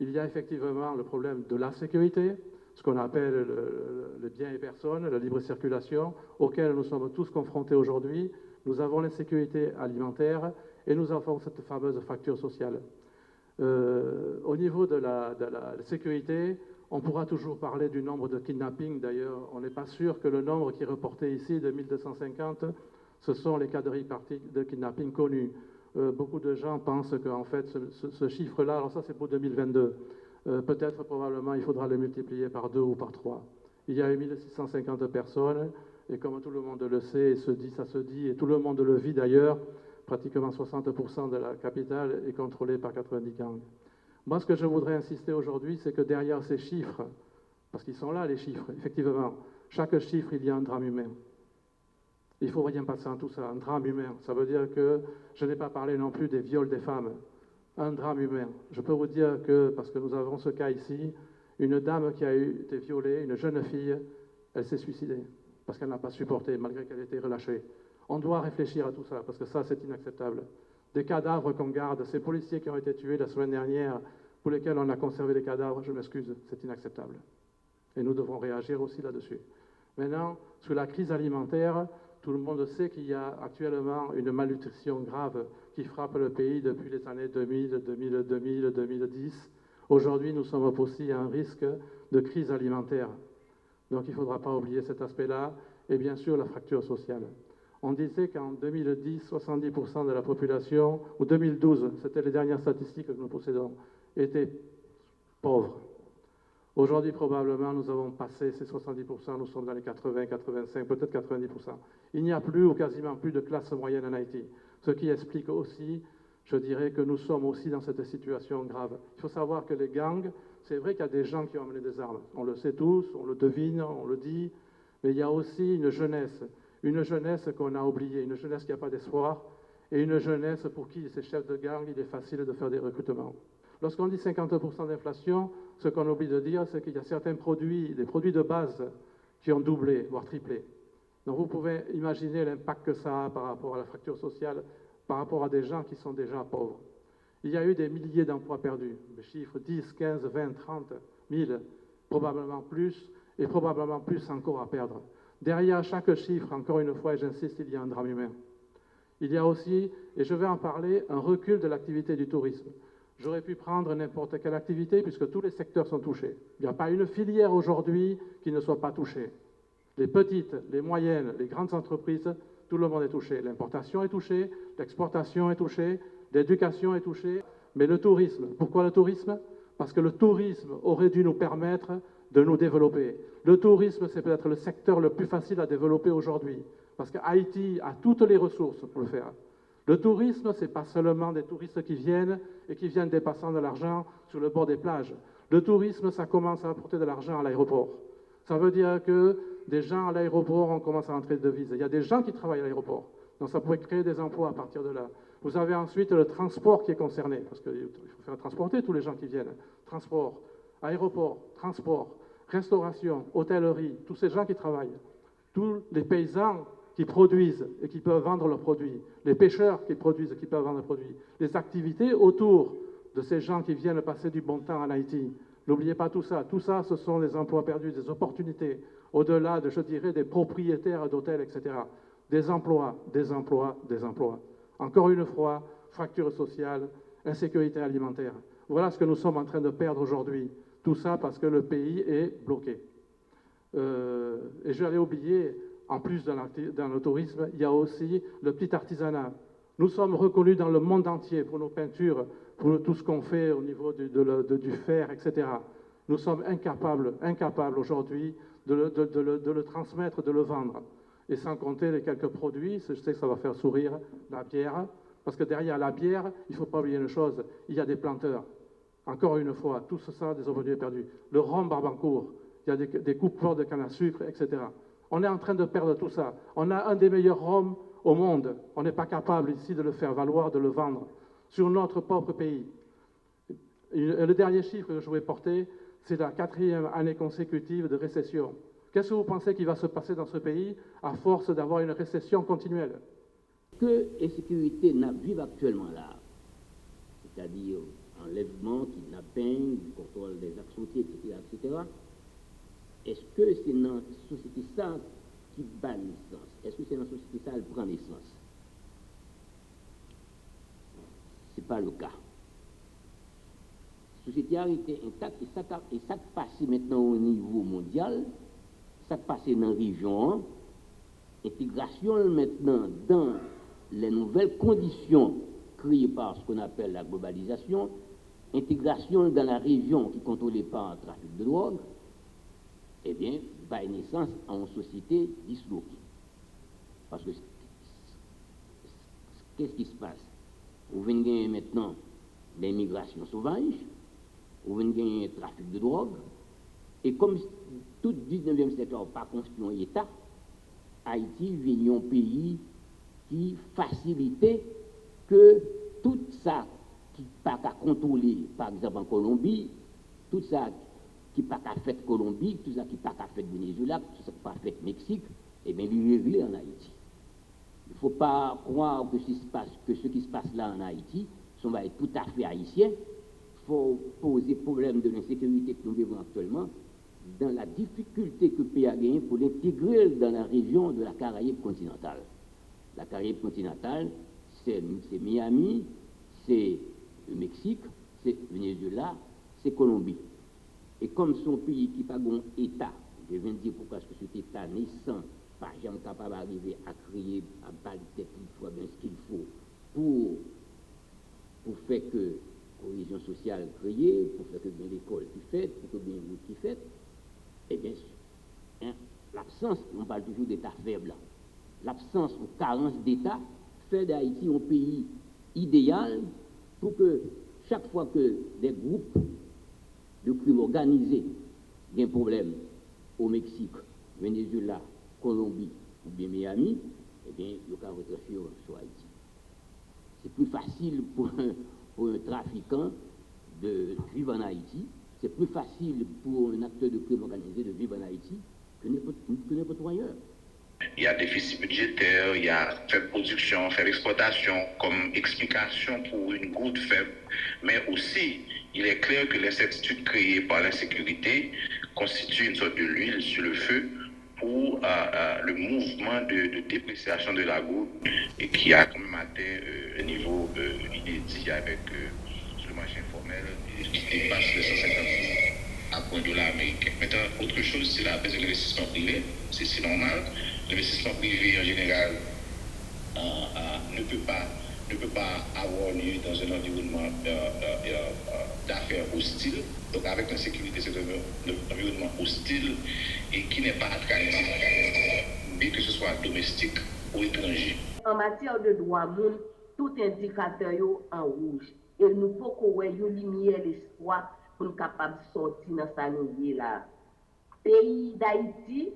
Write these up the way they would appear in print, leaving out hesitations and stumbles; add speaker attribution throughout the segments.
Speaker 1: Il y a effectivement le problème de la sécurité, ce qu'on appelle les biens et personnes, la libre circulation, auquel nous sommes tous confrontés aujourd'hui. Nous avons l'insécurité alimentaire et nous avons cette fameuse fracture sociale. Au niveau de la sécurité, on pourra toujours parler du nombre de kidnappings. D'ailleurs, on n'est pas sûr que le nombre qui est reporté ici, de 1250, ce sont les cas de kidnapping connus. Beaucoup de gens pensent qu'en fait, ce chiffre-là, alors ça c'est pour 2022, peut-être probablement il faudra le multiplier par 2 ou par 3. Il y a eu 1650 personnes, et comme tout le monde le sait, ça se dit, et tout le monde le vit d'ailleurs, pratiquement 60% de la capitale est contrôlée par 90 gangs. Moi, ce que je voudrais insister aujourd'hui, c'est que derrière ces chiffres, parce qu'ils sont là les chiffres, effectivement, chaque chiffre, il y a un drame humain. Il ne faut rien passer en tout ça, un drame humain. Ça veut dire que je n'ai pas parlé non plus des viols des femmes. Un drame humain. Je peux vous dire que, parce que nous avons ce cas ici, une dame qui a été violée, une jeune fille, elle s'est suicidée, parce qu'elle n'a pas supporté, malgré qu'elle ait été relâchée. On doit réfléchir à tout ça, parce que ça, c'est inacceptable. Des cadavres qu'on garde, ces policiers qui ont été tués la semaine dernière, pour lesquels on a conservé les cadavres, je m'excuse, c'est inacceptable. Et nous devons réagir aussi là-dessus. Maintenant, sur la crise alimentaire, tout le monde sait qu'il y a actuellement une malnutrition grave qui frappe le pays depuis les années 2000, 2010. Aujourd'hui, nous sommes aussi à un risque de crise alimentaire. Donc il ne faudra pas oublier cet aspect-là. Et bien sûr, la fracture sociale. On disait qu'en 2010, 70% de la population, ou 2012, c'était les dernières statistiques que nous possédons, étaient pauvres. Aujourd'hui, probablement, nous avons passé ces 70%, nous sommes dans les 80, 85, peut-être 90%. Il n'y a plus ou quasiment plus de classe moyenne en Haïti. Ce qui explique aussi, je dirais, que nous sommes aussi dans cette situation grave. Il faut savoir que les gangs, c'est vrai qu'il y a des gens qui ont amené des armes. On le sait tous, on le devine, on le dit, mais il y a aussi une jeunesse qu'on a oubliée, une jeunesse qui n'a pas d'espoir, et une jeunesse pour qui, ces chefs de gang, il est facile de faire des recrutements. Lorsqu'on dit 50% d'inflation, ce qu'on oublie de dire, c'est qu'il y a certains produits, des produits de base, qui ont doublé, voire triplé. Donc vous pouvez imaginer l'impact que ça a par rapport à la fracture sociale, par rapport à des gens qui sont déjà pauvres. Il y a eu des milliers d'emplois perdus, des chiffres 10, 15, 20, 30 000, probablement plus, et probablement plus encore à perdre. Derrière chaque chiffre, encore une fois, et j'insiste, il y a un drame humain. Il y a aussi, et je vais en parler, un recul de l'activité du tourisme. J'aurais pu prendre n'importe quelle activité puisque tous les secteurs sont touchés. Il n'y a pas une filière aujourd'hui qui ne soit pas touchée. Les petites, les moyennes, les grandes entreprises, tout le monde est touché. L'importation est touchée, l'exportation est touchée, l'éducation est touchée. Mais le tourisme, pourquoi le tourisme? Parce que le tourisme aurait dû nous permettre de nous développer. Le tourisme, c'est peut-être le secteur le plus facile à développer aujourd'hui. Parce qu'Haïti a toutes les ressources pour le faire. Le tourisme, ce n'est pas seulement des touristes qui viennent et qui viennent dépassant de l'argent sur le bord des plages. Le tourisme, ça commence à apporter de l'argent à l'aéroport. Ça veut dire que des gens à l'aéroport, on commence à rentrer de devises. Il y a des gens qui travaillent à l'aéroport. Donc ça pourrait créer des emplois à partir de là. Vous avez ensuite le transport qui est concerné, parce qu'il faut faire transporter tous les gens qui viennent. Transport, aéroport, transport, restauration, hôtellerie, tous ces gens qui travaillent. Tous les paysans qui produisent et qui peuvent vendre leurs produits, les pêcheurs qui produisent et qui peuvent vendre leurs produits, les activités autour de ces gens qui viennent passer du bon temps en Haïti. N'oubliez pas tout ça. Tout ça, ce sont des emplois perdus, des opportunités, au-delà de, je dirais, des propriétaires d'hôtels, etc. Des emplois, des emplois, des emplois. Encore une fois, fracture sociale, insécurité alimentaire. Voilà ce que nous sommes en train de perdre aujourd'hui. Tout ça parce que le pays est bloqué. Et je l'avais oublié, en plus dans le tourisme, il y a aussi le petit artisanat. Nous sommes reconnus dans le monde entier pour nos peintures, pour tout ce qu'on fait au niveau du fer, etc. Nous sommes incapables aujourd'hui de le transmettre, de le vendre. Et sans compter les quelques produits, je sais que ça va faire sourire, la bière, parce que derrière la bière, il ne faut pas oublier une chose, il y a des planteurs. Encore une fois, tout ça, des opportunités perdues. Le rhum Barbancourt, il y a des coupeurs de canne à sucre, etc. On est en train de perdre tout ça. On a un des meilleurs rhums au monde. On n'est pas capable ici de le faire valoir, de le vendre sur notre propre pays. Le dernier chiffre que je voulais porter, c'est la 4e année consécutive de récession. Qu'est-ce que vous pensez qu'il va se passer dans ce pays à force d'avoir une récession continuelle?
Speaker 2: Que l'insécurité n'a vivre actuellement là, c'est-à-dire enlèvement, kidnapping, du contrôle des actions, etc., etc. Est-ce que c'est dans la société ça qui bat naissance? Est-ce que c'est dans la société ça qui prend naissance? Ce n'est pas le cas. La société a été intacte et ça qui passe maintenant au niveau mondial, ça qui passe dans la région, intégration maintenant dans les nouvelles conditions créées par ce qu'on appelle la globalisation, intégration dans la région qui est contrôlée par le trafic de drogue, eh bien, va naissance à une société disloquée. Parce que qu'est-ce qui se passe? Vous venez gagner maintenant des migrations sauvages, vous venez gagner un trafic de drogue, et comme tout le 19e siècle n'a pas construit un État, Haïti vient un pays qui facilitait que tout ça qui n'est pas qu'à contrôler, par exemple en Colombie, tout ça qui n'est pas qu'à faire Colombie, tout ça qui n'est pas qu'à faire Venezuela, tout ça qui n'est pas fait Mexique, eh bien, il est réglé en Haïti. Il ne faut pas croire que ce qui se passe là en Haïti sont tout à fait haïtiens. Il faut poser le problème de l'insécurité que nous vivons actuellement dans la difficulté que le pays a gagné pour l'intégrer dans la région de la Caraïbe continentale. La Caraïbe continentale, c'est Miami, c'est le Mexique, c'est Venezuela, c'est Colombie. Et comme son pays qui n'a pas un État, je viens de dire pourquoi est-ce que cet État naissant, pas jamais capable d'arriver à créer, à battre tête qu'il faut, bien ce qu'il faut pour faire que la cohésion sociale créée, pour faire que bien l'école qui fait, pour que bien le qui fait, et bien sûr, hein, l'absence, on parle toujours d'État faible, l'absence ou carence d'État fait d'Haïti un pays idéal pour que chaque fois que des groupes de crimes organisés ont un problème au Mexique, Venezuela, Colombie ou bien Miami, eh bien, il y a retracer sur Haïti. C'est plus facile pour un trafiquant de vivre en Haïti, c'est plus facile pour un acteur de crime organisé de vivre en Haïti que n'importe où ailleurs.
Speaker 3: Il y a déficit budgétaire, il y a faible production, faible exportation comme explication pour une goutte faible. Mais aussi, il est clair que l'incertitude créée par l'insécurité constitue une sorte de l'huile sur le feu pour le mouvement de dépréciation de la goutte et qui a quand même atteint un niveau inédit avec le marché informel qui dépasse les 150 $1 américain. Maintenant, autre chose, c'est la baisse de l'investissement privé. C'est normal. L'investissement privé, en général, ne peut pas avoir lieu dans un environnement d'affaires hostile. Donc, avec l'insécurité, c'est un environnement hostile et qui n'est pas attractif, mais que ce soit domestique ou étranger.
Speaker 4: En matière de droits moun, tout indicateur est en rouge. Et nous pouvons avoir une lumière l'espoir pour nous capables de sortir dans sa nouille là. Pays d'Haïti,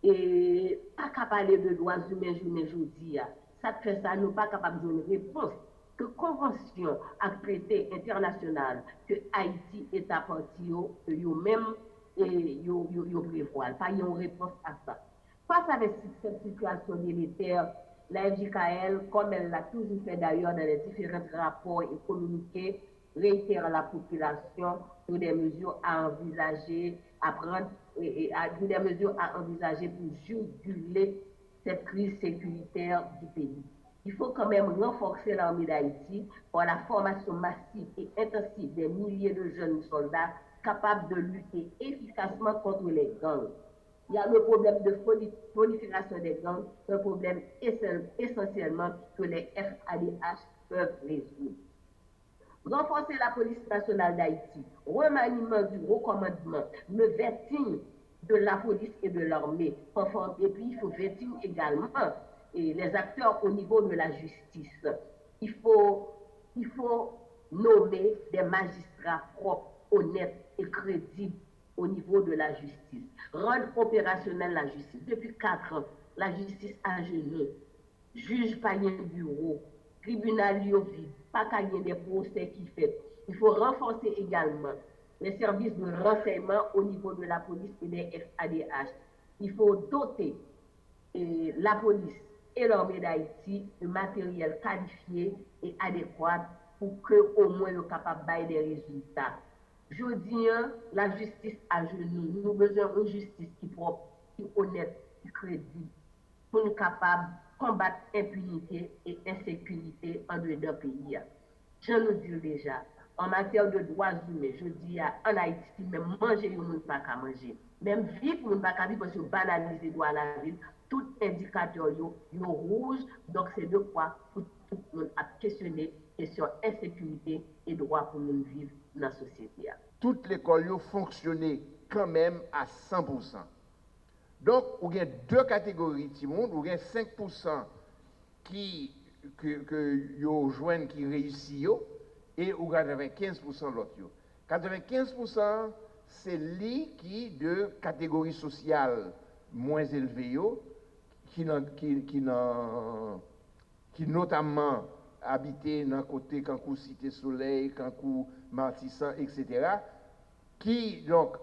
Speaker 4: et pas capable de droits humains aujourd'hui. Ça fait ça, nous pas capable de donner une réponse. Que convention à traité international que Haïti est à partir eux-mêmes et yo prévoient. Pas une réponse à ça. Face à cette situation délétère, la FJKL, comme elle l'a toujours fait d'ailleurs dans les différents rapports et communiqués, réitère à la population sur des mesures à envisager, à prendre et des mesures à envisager pour juguler cette crise sécuritaire du pays. Il faut quand même renforcer l'armée d'Haïti pour la formation massive et intensive des milliers de jeunes soldats capables de lutter efficacement contre les gangs. Il y a le problème de prolifération des gangs, un problème essentiellement que les FADH peuvent résoudre. Renforcer la police nationale d'Haïti, remaniement du recommandement, le vetting de la police et de l'armée. Et puis, il faut vetting également les acteurs au niveau de la justice. Il faut nommer des magistrats propres, honnêtes et crédibles au niveau de la justice. Rendre opérationnelle la justice. Depuis 4 ans, la justice a gelé. Juge pas un bureau, tribunal vide, pas qu'il des procès qui fait. Il faut renforcer également les services de renseignement au niveau de la police et des FADH. Il faut doter la police et l'armée d'Haïti de matériel qualifié et adéquat pour que au moins le capable bailler des résultats. Je dis, la justice à genoux. Nous avons besoin d'une justice qui est propre, qui est honnête, qui est crédible, pour nous capables de combattre l'impunité et l'insécurité en dedans du pays. Je nous dis déjà, en matière de droits humains, je dis en Haïti, même manger, on ne peut pas manger. Même vivre, on ne peut pas vivre parce que banaliser les droits à la ville, tout indicateur est rouge. Donc, c'est de quoi tout le monde a questionné question insécurité et droit pour nous vivre dans la société.
Speaker 5: Toute l'école fonctionnait quand même à 100%. Donc, il y a deux catégories de monde. Il y a 5% qui joignent qui réussissent et il y a 95% l'autre. 95% c'est lui qui de catégorie sociale moins élevée qui notamment habité dans le côté Kankou Cité Soleil, Kankou Martissan, etc., qui donc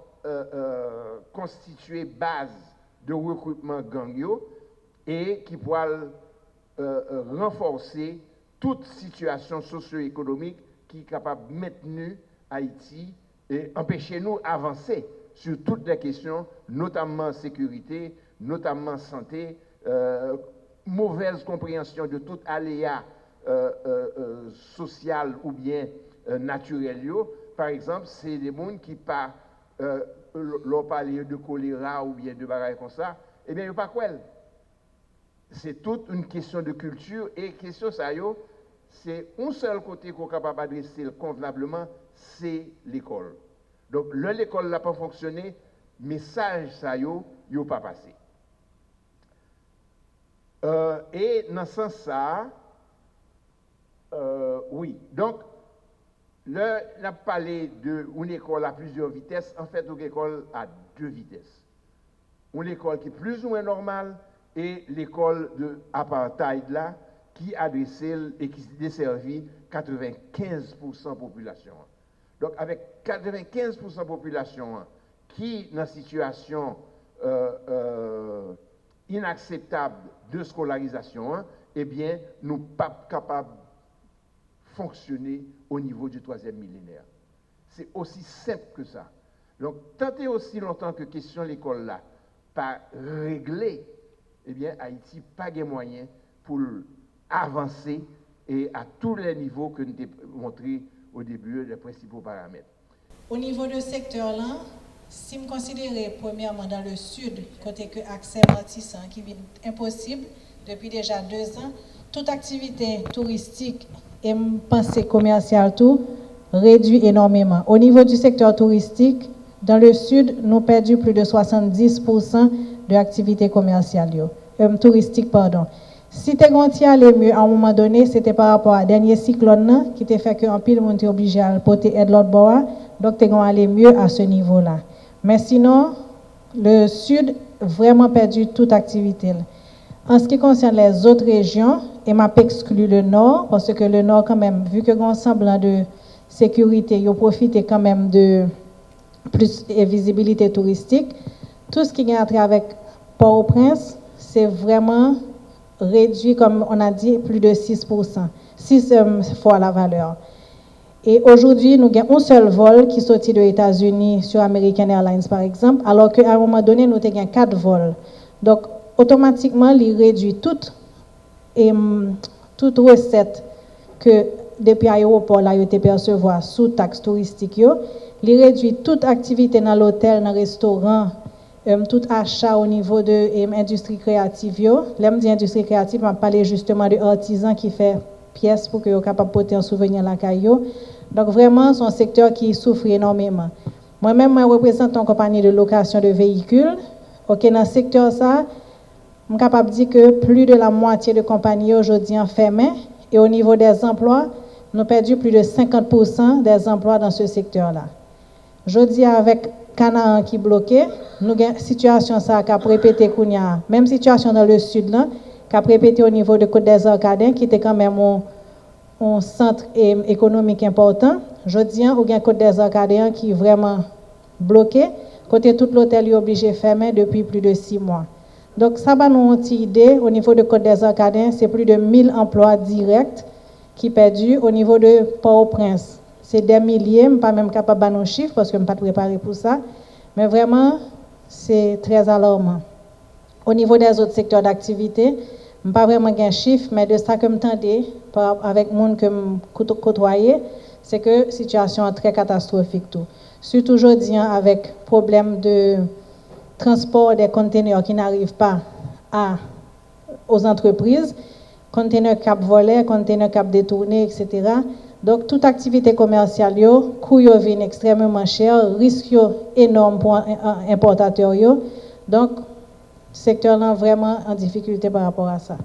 Speaker 5: constituait base de recrutement gang et qui pourra renforcer toute situation socio-économique qui est capable de maintenir Haïti et empêcher nous d'avancer sur toutes les questions, notamment sécurité, notamment santé, mauvaise compréhension de tout aléa social ou bien naturel. Par exemple, c'est des gens qui pas l'ont parlé de choléra ou bien de bagaille comme ça, eh bien, il n'y a pas quoi. C'est toute une question de culture et question ça, c'est un seul côté qu'on est capable d'adresser convenablement, c'est l'école. Donc, l'école n'a pas fonctionné, message ça, n'a pas passé. Et dans ce sens, ça, oui. Donc, on a parlé d'une école à plusieurs vitesses. En fait, une école à deux vitesses. Une école qui est plus ou moins normale et l'école de apartheid là, qui adressait et qui desservit 95% de la population. Donc, avec 95% de la population qui est dans une situation inacceptable de scolarisation, eh bien, nous ne sommes pas capables de fonctionner au niveau du troisième millénaire. C'est aussi simple que ça. Donc, tant et aussi longtemps que question l'école là, pas réglée, eh bien, Haïti n'a pas de moyens pour avancer et à tous les niveaux que nous avons montré au début les principaux paramètres.
Speaker 6: Au niveau de secteur là, si je considère premièrement dans le sud, côté que accès Martissan qui est impossible depuis déjà 2 ans, toute activité touristique et pensée commerciale tout réduit énormément. Au niveau du secteur touristique, dans le sud, nous avons perdu plus de 70% de l'activité commerciale, touristique, pardon. Si tu es allé mieux à un moment donné, c'était par rapport à dernier cyclone qui t'a fait qu'un pile monde est obligé à porter aide l'autre bord, donc tu es allé mieux à ce niveau-là. Mais sinon, le sud vraiment perdu toute activité. En ce qui concerne les autres régions, et m'a exclu le nord parce que le nord quand même, vu que grand semblant de sécurité, il profite quand même de plus de visibilité touristique. Tout ce qui est à travers avec Port-au-Prince, c'est vraiment réduit, comme on a dit, plus de 6%, 6 fois la valeur. Et aujourd'hui, nous avons un seul vol qui sortit des États-Unis sur American Airlines, par exemple, alors qu'à un moment donné, nous avons 4 vols. Donc, automatiquement, il réduit toute recette que depuis l'aéroport, là, il était percevoir sous taxe touristique. Il réduit toute activité dans l'hôtel, dans le restaurant, tout achat au niveau de l'industrie créative. L'aime dit industrie créative, on parle justement de artisans qui fait pièces pour que soient capables de porter un souvenir à la caillou. Donc vraiment, c'est un secteur qui souffre énormément. Moi-même, je représente une compagnie de location de véhicules. Ok, dans ce secteur, ça, je suis capable de dire que plus de la moitié de compagnies aujourd'hui en fermé. Et au niveau des emplois, nous avons perdu plus de 50% des emplois dans ce secteur-là. Je dis avec Canaan qui est bloqué, nous avons une situation qui a répété, même situation dans le sud, là, qui a répété au niveau de Côte des Arcadiens, qui était quand même un centre économique important. Je dis, au Côte des Arcadiens qui est vraiment bloqué, côté tout l'hôtel est obligé de fermer depuis plus de 6 mois. Donc, ça va nous une idée, au niveau de Côte des Arcadiens, c'est plus de 1000 emplois directs qui perdu au niveau de Port-au-Prince. C'est des milliers, je ne suis pas même capable de nos chiffres parce que je ne suis pas préparé pour ça, mais vraiment, c'est très alarmant. Au niveau des autres secteurs d'activité, je ne suis pas vraiment un chiffre, mais de ça que je m'entendais avec les gens que je côtoyais, c'est que la situation est très catastrophique. Tout. Surtout aujourd'hui, avec le problème de transport des conteneurs qui n'arrivent pas aux entreprises, conteneurs cap volés, conteneurs cap détournés, etc. Donc, toute activité commerciale, coût vient extrêmement cher, risque énorme pour importateurs. Donc, le secteur est vraiment en difficulté par rapport à ça.